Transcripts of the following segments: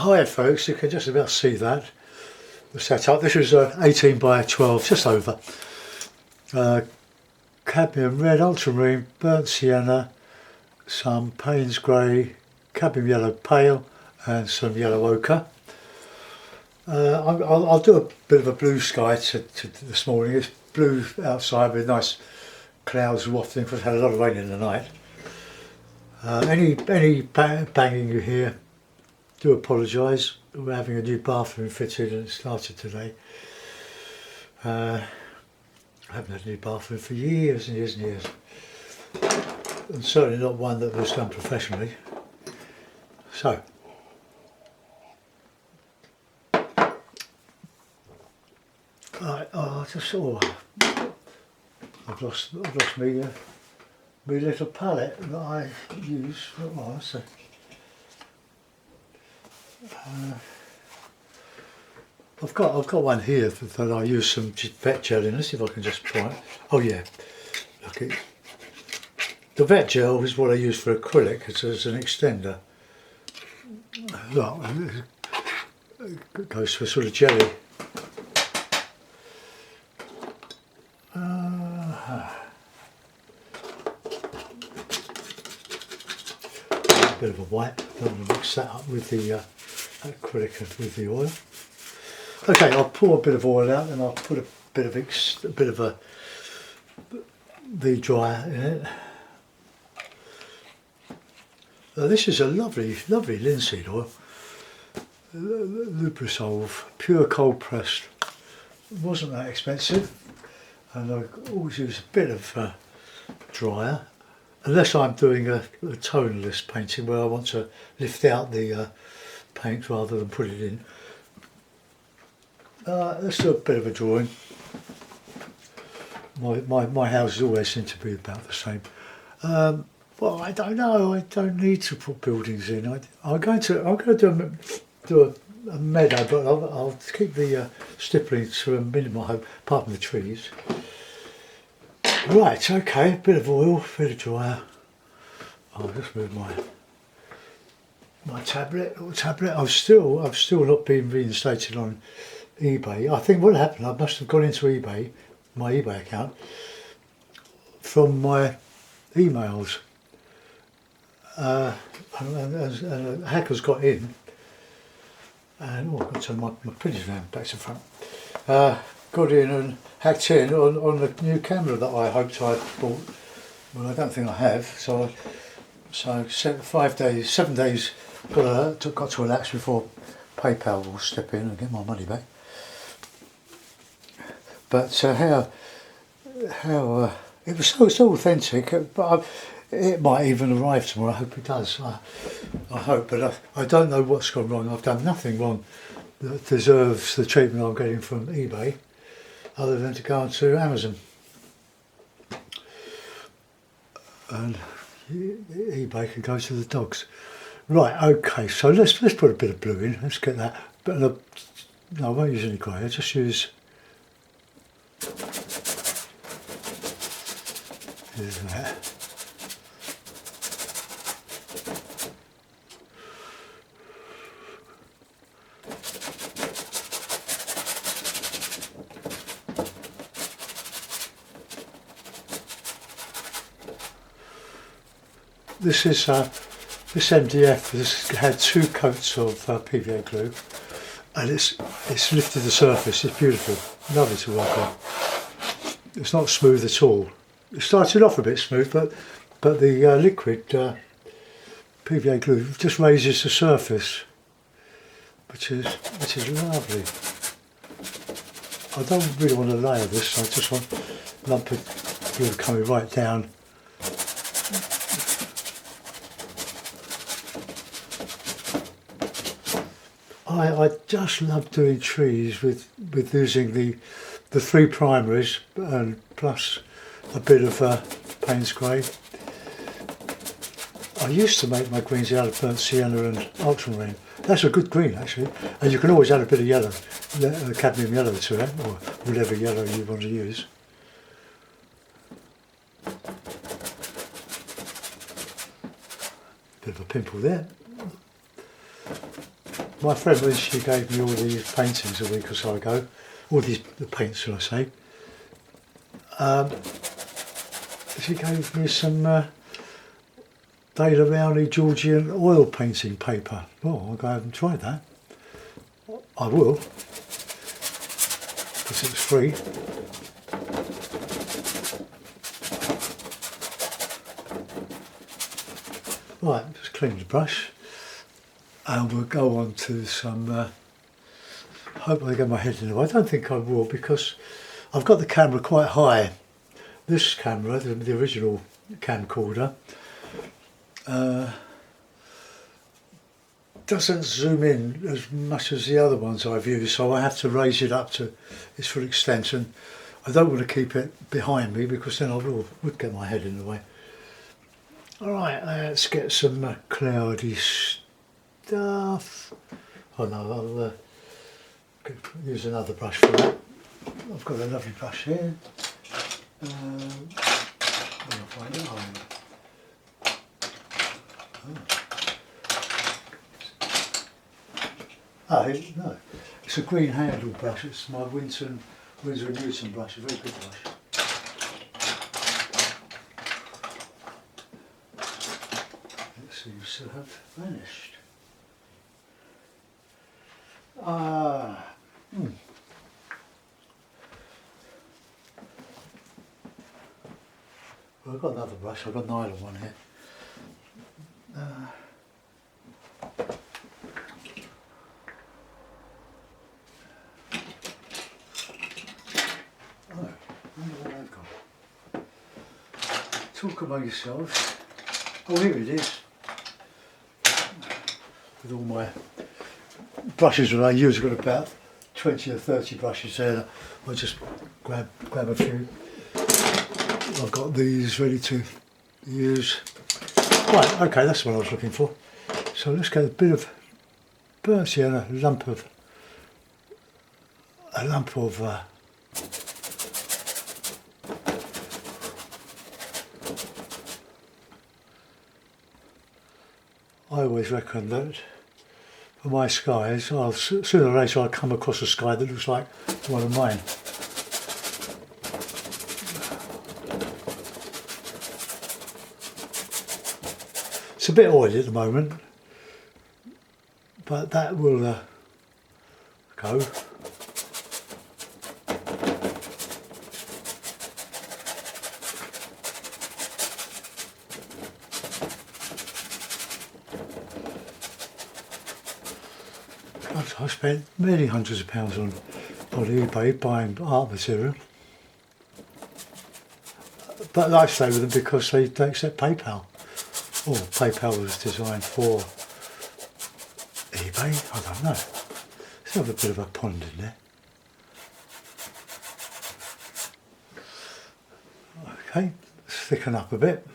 Hi folks, you can just about see that, the setup. This was 18 by 12, just over. Cadmium red, ultramarine, burnt sienna, some Payne's grey, cadmium yellow pale and some yellow ochre. I'll do a bit of a blue sky to this morning. It's blue outside with nice clouds wafting because I had a lot of rain in the night. Any banging you hear, do apologise. We're having a new bathroom fitted and it started today. I haven't had a new bathroom for years and years and years. And certainly not one that was done professionally. So, I just saw, I've lost me little palette that I use. What was it? I've got one here that I use some vet gel in. Let's see if I can just try it. Oh yeah, look it. The vet gel is what I use for acrylic. It's as an extender. Look, it goes for sort of jelly. A bit of a white. I'm going to mix that up with the acrylic and with the oil. Okay, I'll pour a bit of oil out and I'll put a bit of the dryer in it. This is a lovely linseed oil, Lubrisolve, pure cold pressed. It wasn't that expensive, and I always use a bit of dryer, unless I'm doing a tonalist painting where I want to lift out the paint rather than put it in. Let's do a bit of a drawing. My houses always seem to be about the same. Well, I don't know. I don't need to put buildings in. I'm going to do a meadow, but I'll keep the stippling to a minimum, apart from the trees. Right. Okay. A bit of oil, a bit of dryer. I'll just move my tablet. I've still not been reinstated on eBay. I think what happened, I must have gone into eBay, my eBay account, from my emails. And hackers got in, and I've got to turn my printers around back to front. Got in and hacked in on the new camera that I hoped I'd bought. Well, I don't think I have. So 7 days got to elapse before PayPal will step in and get my money back. But how it was so authentic, but it might even arrive tomorrow. I hope it does. I hope, but I don't know what's gone wrong. I've done nothing wrong that deserves the treatment I'm getting from eBay, other than to go onto Amazon. And eBay can go to the dogs. Right. Okay. So let's put a bit of blue in. Let's get that. But no, I won't use any grey. I'll just use. Here's that. This is this MDF has had 2 coats of PVA glue, and it's lifted the surface. It's beautiful, lovely to work on. It's not smooth at all. It started off a bit smooth, but the liquid PVA glue just raises the surface, which is lovely. I don't really want to layer this. I just want a lump of glue coming right down. I just love doing trees with using the 3 primaries and plus a bit of Payne's grey. I used to make my greens out of burnt sienna and ultramarine. That's a good green actually, and you can always add a bit of yellow, cadmium yellow to it, or whatever yellow you want to use. Bit of a pimple there. My friend, when she gave me all these paintings a week or so ago, all the paints, shall I say, she gave me some Dale Rowney Georgian oil painting paper. Oh, I'll go out and try that. I will, because it's free. Right, just clean the brush, and we'll go on to some. Hope I get my head in the way. I don't think I will, because I've got the camera quite high. This camera, the original camcorder, doesn't zoom in as much as the other ones I've used, so I have to raise it up to its full extent, and I don't want to keep it behind me because then I would get my head in the way. Alright, let's get some cloudy stuff. Oh no, I'll use another brush for that. I've got a lovely brush here. I'll find it. No, it's a green handle brush. It's my Winsor & Newton brush, a very good brush. It seems to have vanished. Well, I've got another brush. I've got a nylon one here. Talk among yourselves. Oh, here it is. With all my brushes that I use, I've got about 20 or 30 brushes there. I'll just grab a few. I've got these ready to use. Right, okay, that's what I was looking for. So let's get a bit of burnt here and a lump of I always reckon that for my skies, sooner or later I'll come across a sky that looks like one of mine. It's a bit oily at the moment, but that will go. I spent many hundreds of pounds on eBay buying art material, but I stay with them because they accept PayPal. Or PayPal was designed for eBay, I don't know. Let's have a bit of a pond in there. Okay, let's thicken up a bit.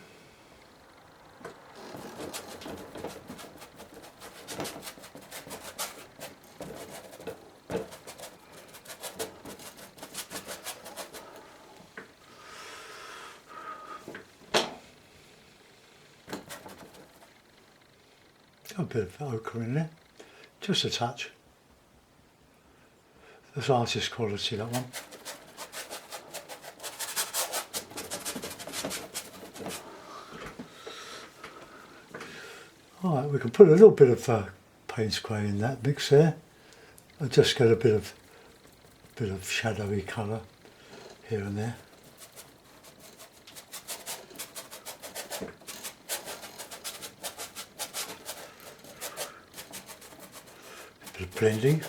A bit of ochre in there, just a touch. That's artist quality, that one. Alright, we can put a little bit of paint spray in that mix there. I'll just get a bit of shadowy colour here and there. A bit of blending.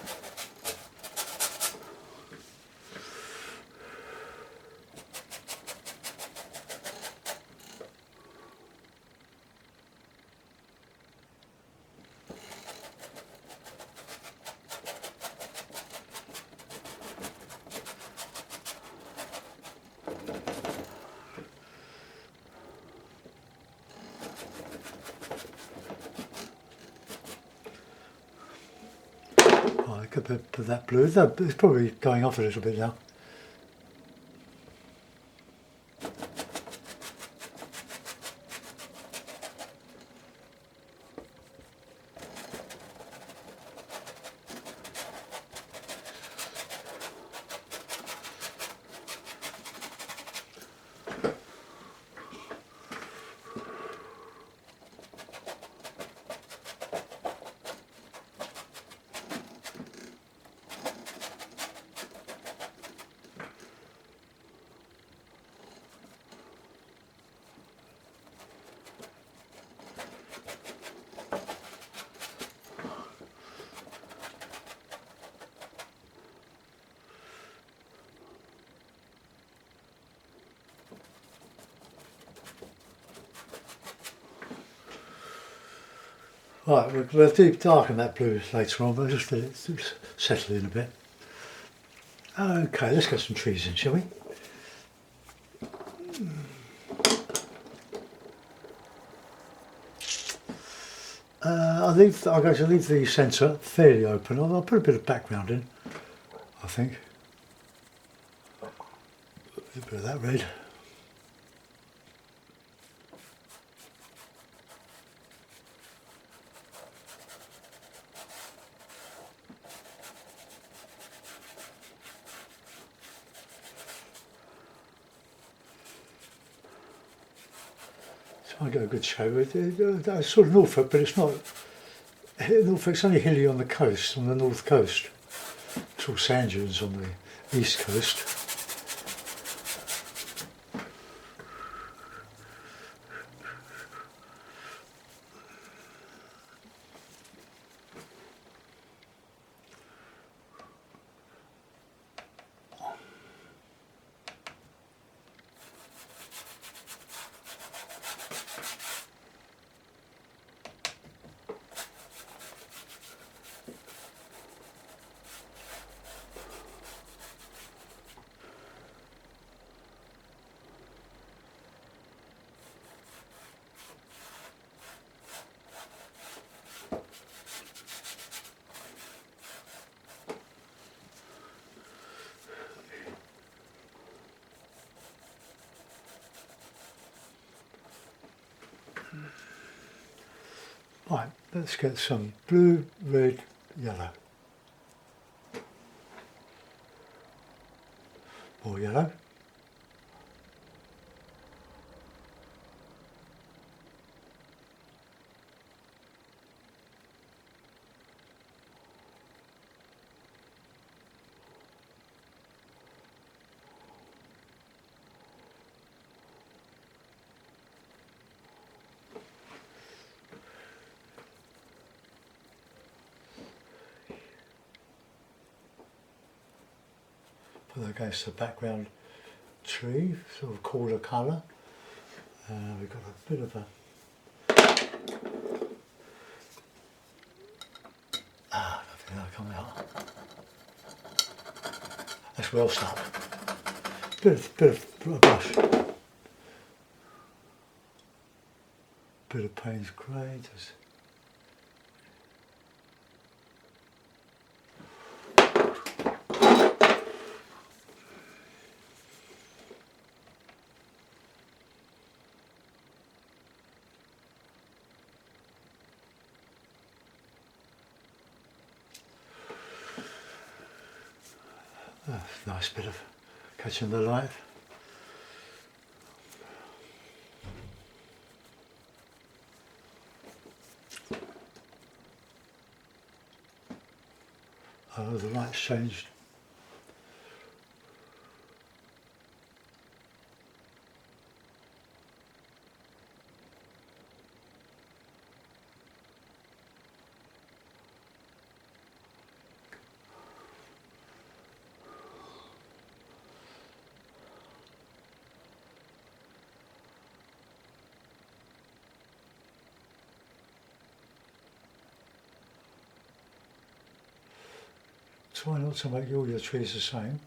I could put that blue. It's probably going off a little bit now. Right, we'll deep darken that blue later on, but just let it settle in a bit. Okay, let's get some trees in, shall we? I'm going to leave the centre fairly open. I'll put a bit of background in, I think. A bit of that red. Try and get a good shade. That's sort of Norfolk, but it's not. Norfolk's only hilly on the coast, on the north coast. It's all sand dunes on the east coast. Right, let's get some blue, red, yellow. More yellow. Put that against the background tree, sort of cooler colour. We've got a bit of a nothing that'll come out. That's well stuck. Bit of brush. Bit of Payne's grey. Nice bit of catching the light. Oh, the light's changed. Try not to make all your trees the same.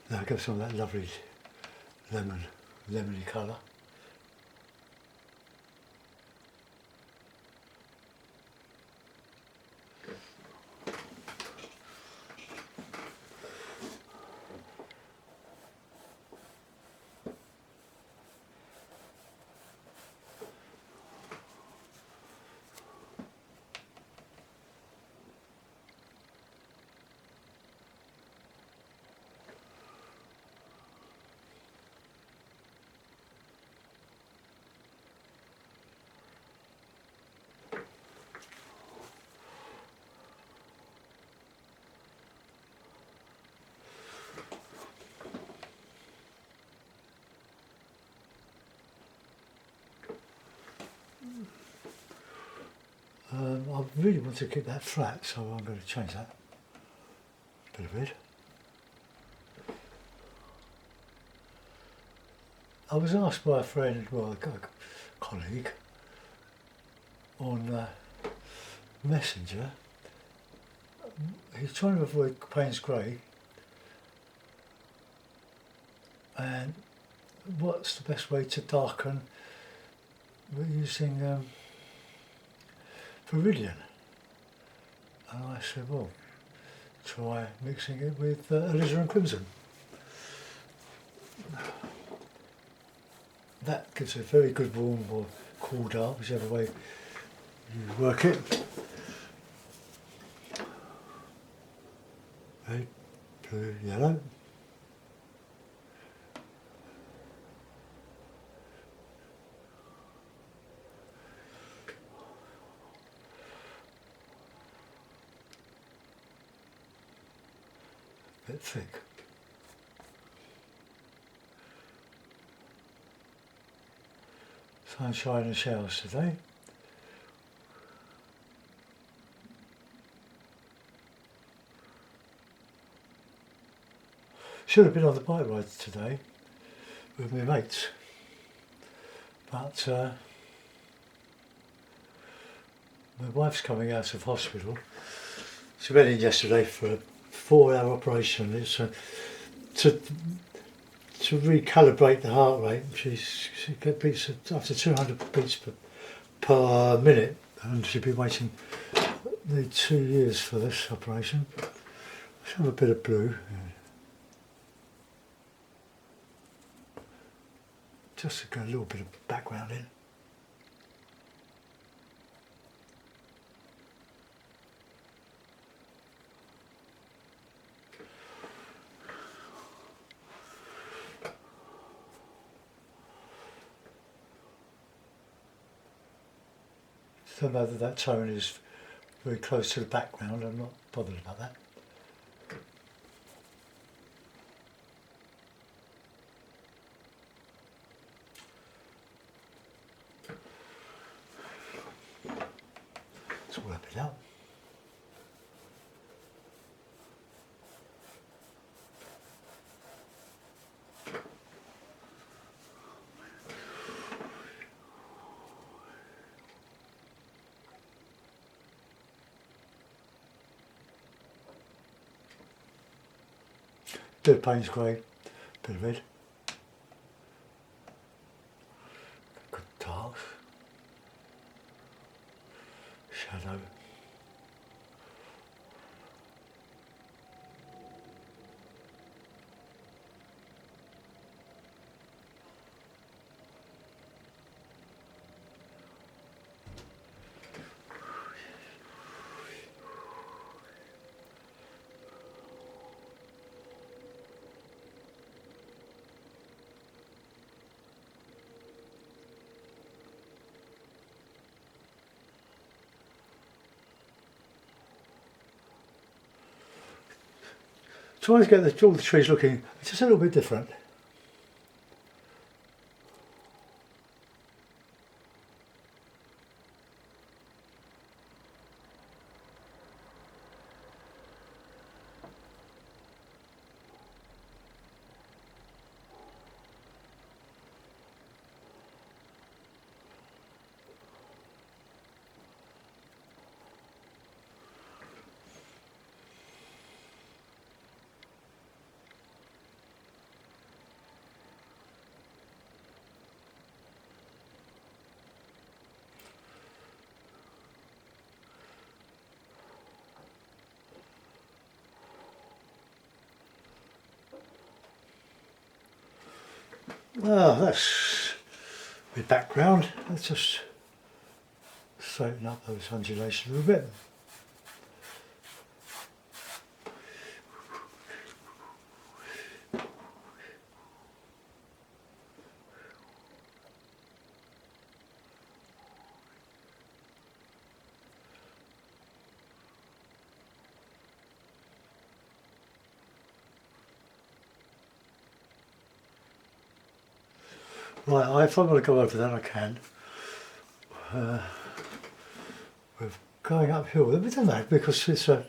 Now give some of that lovely lemony colour. I really want to keep that flat, so I'm going to change that. Bit of red. I was asked by a friend, well, a colleague, on Messenger. He's trying to avoid Payne's Grey, and what's the best way to darken? We're using Viridian. And I said, well, try mixing it with alizarin crimson. That gives a very good warm or cool dark, whichever way you work it. Red, blue, yellow. A bit thick. Sunshine and showers today. Should have been on the bike ride today with my mates, but my wife's coming out of hospital. She went in yesterday for a 4-hour operation. It's to recalibrate the heart rate. She get beats up to 200 beats per minute, and she'll be waiting nearly 2 years for this operation. Let's have a bit of blue. Just to get a little bit of background in. So whether that tone is very close to the background, I'm not bothered about that. Let's work it out. Bit of Payne's Grey, bit of red. Good darks. Shadow. Trying to get all the trees looking just a little bit different. Well, that's the background. Let's just straighten up those undulations a little bit. Right, if I'm going to go over that, I can. We're going uphill. We don't know because it's a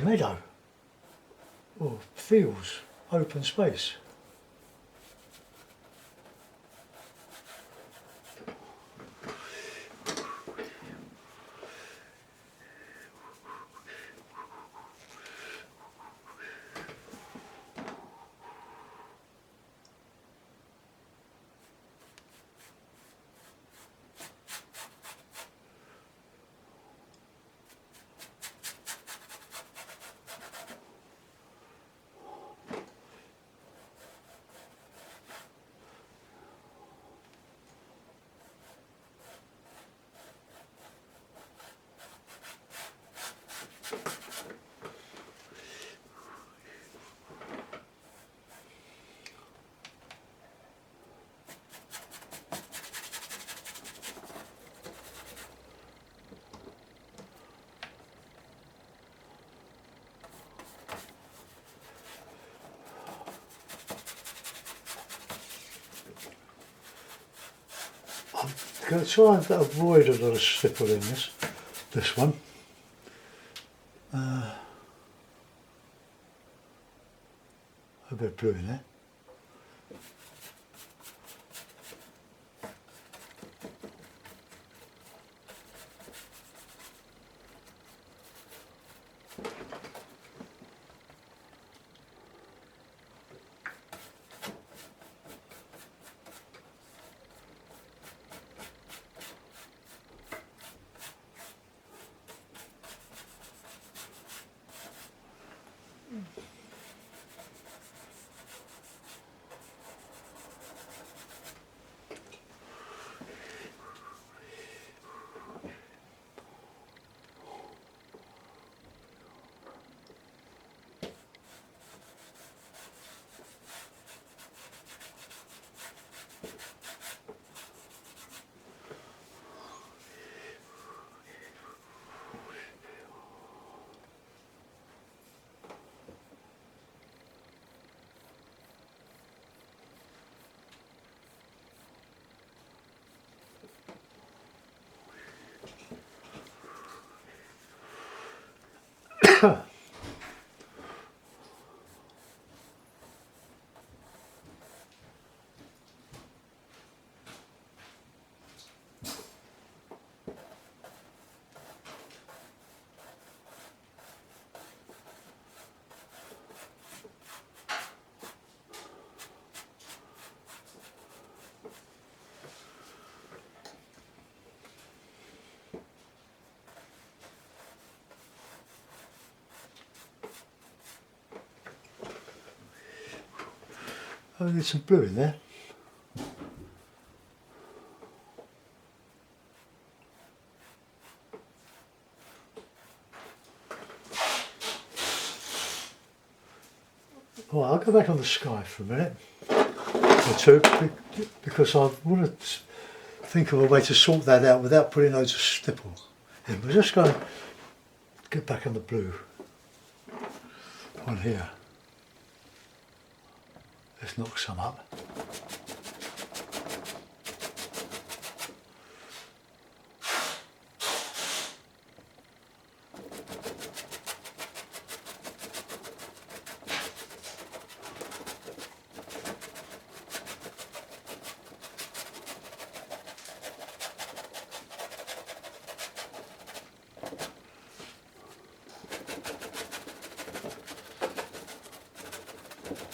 meadow. or fields, open space. I'm going to try and avoid a lot of stipple in this one. A bit of blue in there. Oh, there's some blue in there. Well, I'll go back on the sky for a minute or two because I want to think of a way to sort that out without putting loads of stipple in. We're just going to get back on the blue one here. Let's knock some up.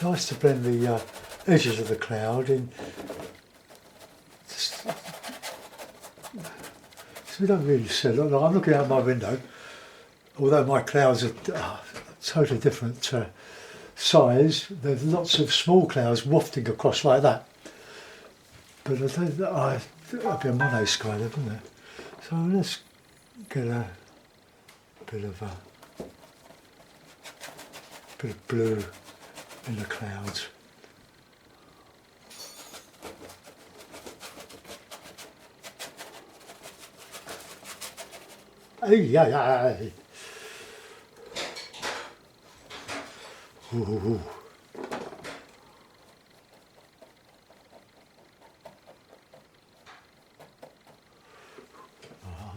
Nice to blend the edges of the cloud in. So we don't really see a lot. Like I'm looking out my window, although my clouds are totally different size. There's lots of small clouds wafting across like that. But I think that'd be a Monet sky there, wouldn't it? So let's get a bit of blue in the clouds. Ay, ay, ay. Ooh.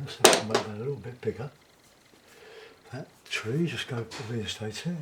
Let's have to make that a little bit bigger. That tree just go reinstate here.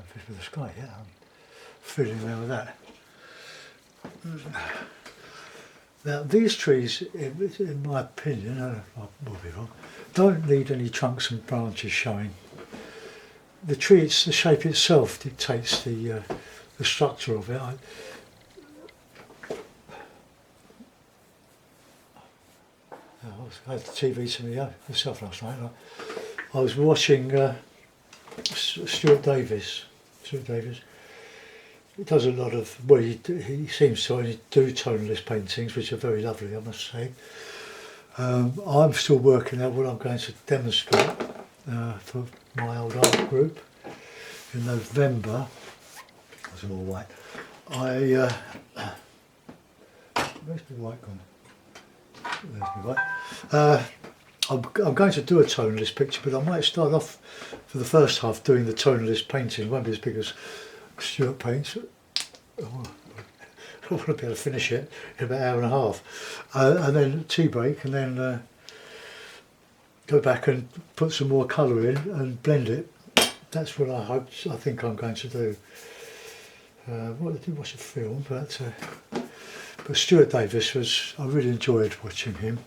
fish with the sky, yeah. I'm fiddling around with that. Now these trees, in my opinion, I will be wrong, don't need any trunks and branches showing. The tree, the shape itself dictates the structure of it. I had the TV to myself last night. I was watching Stuart Davis. He does a lot of, well, he seems to only do tonalist paintings, which are very lovely, I must say. I'm still working out what I'm going to demonstrate for my old art group in November. That's all white. Where's my white gone? There's my white. I'm going to do a tonalist picture, but I might start off for the first half doing the tonalist painting. It won't be as big as Stuart paints. I want to be able to finish it in about an hour and a half, and then tea break, and then go back and put some more colour in and blend it. That's what I think I'm going to do. Well, I did watch a film, but Stuart Davis I really enjoyed watching him.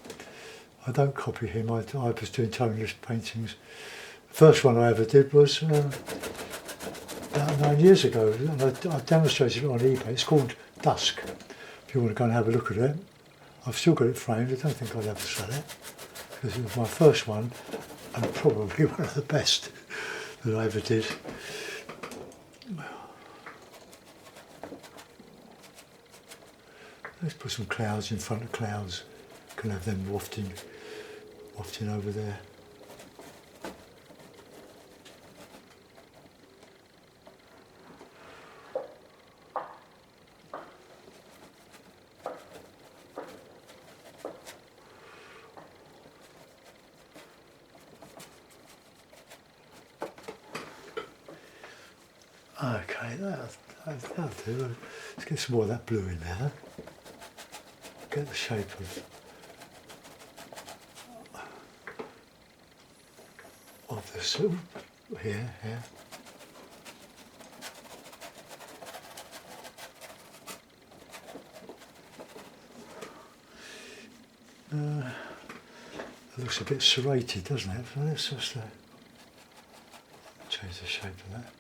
I don't copy him. I was doing tonalist paintings. The first one I ever did was about 9 years ago, and I demonstrated it on eBay. It's called Dusk. If you want to go and have a look at it, I've still got it framed. I don't think I'll ever sell it because it was my first one and probably one of the best that I ever did. Let's put some clouds in front of clouds. Can have them wafting over there. Okay, that'll do. Let's get some more of that blue in there. Get the shape of this here. It looks a bit serrated, doesn't it? So let's just change the shape of that.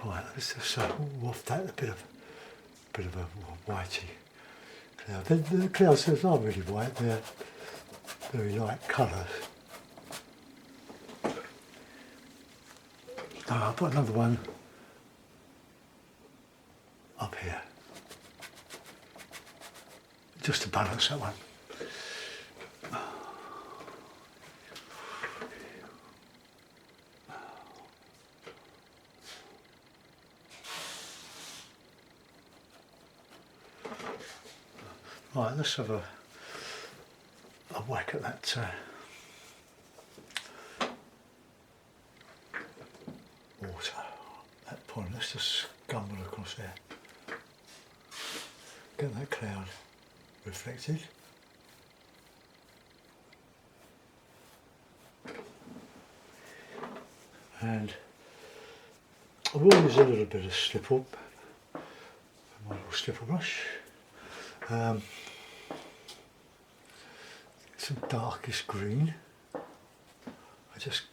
Right, let's just waft that a bit of a whitey cloud. The clouds are really white. They're very light colours. I'll put another one up here, just to balance that one. Right, let's have a whack at that water, that pond. Let's just scumble across there. Get that cloud reflected. And I will use a little bit of slipper, my little slipper brush. Some darkest green. I just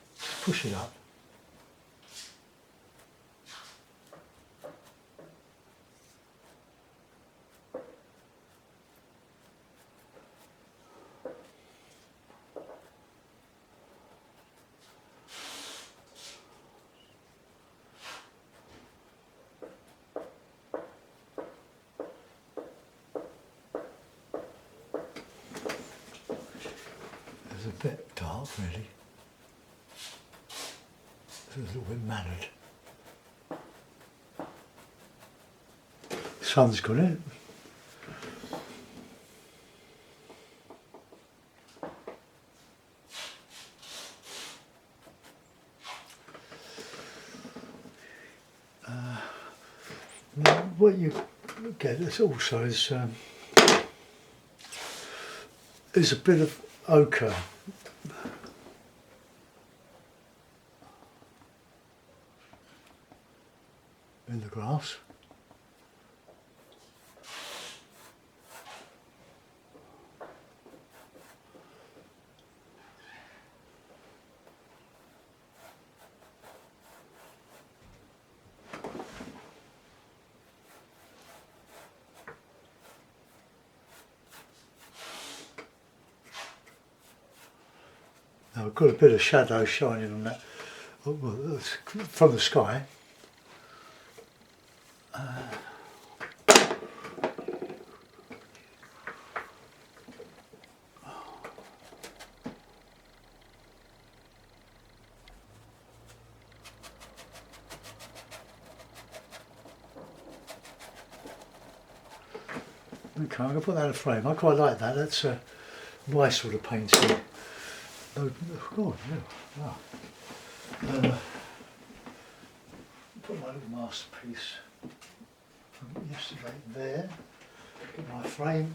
push it up. It's a bit dark, really. It's a little bit mannered. Sun's got it. What you get is also is is a bit of ochre in the grass. Now I've got a bit of shadow shining on that from the sky. Okay, I'm going to put that in a frame. I quite like that. That's my sort of painting. Oh, yeah. Wow. Put my little masterpiece from yesterday there. Get my frame.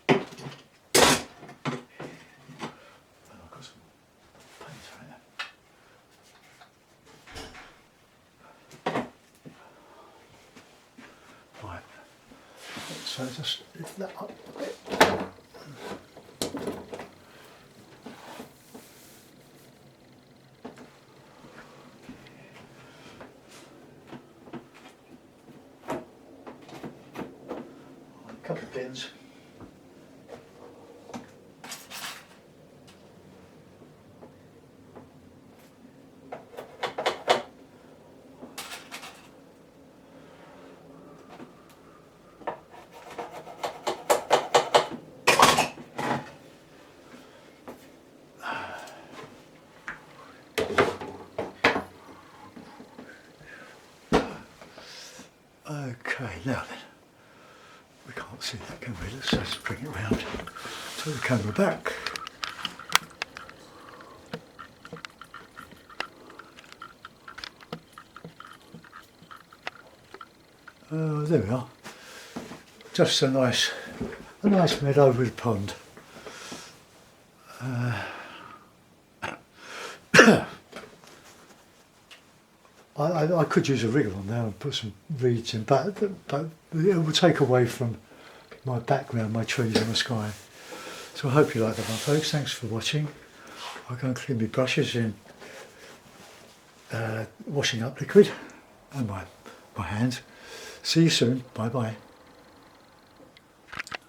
Oh, I've got some paint right there. Right. So just lift that up a bit. A couple of pins. Okay, now then, we can't see that, can we? Let's just bring it round. Turn the camera back. There we are. Just a nice meadow with a pond. I could use a wriggle on there and put some reeds in, but it will take away from my background, my trees and the sky. So I hope you like that one, folks. Thanks for watching. I'll go and clean my brushes in washing up liquid and my hands. See you soon. Bye bye.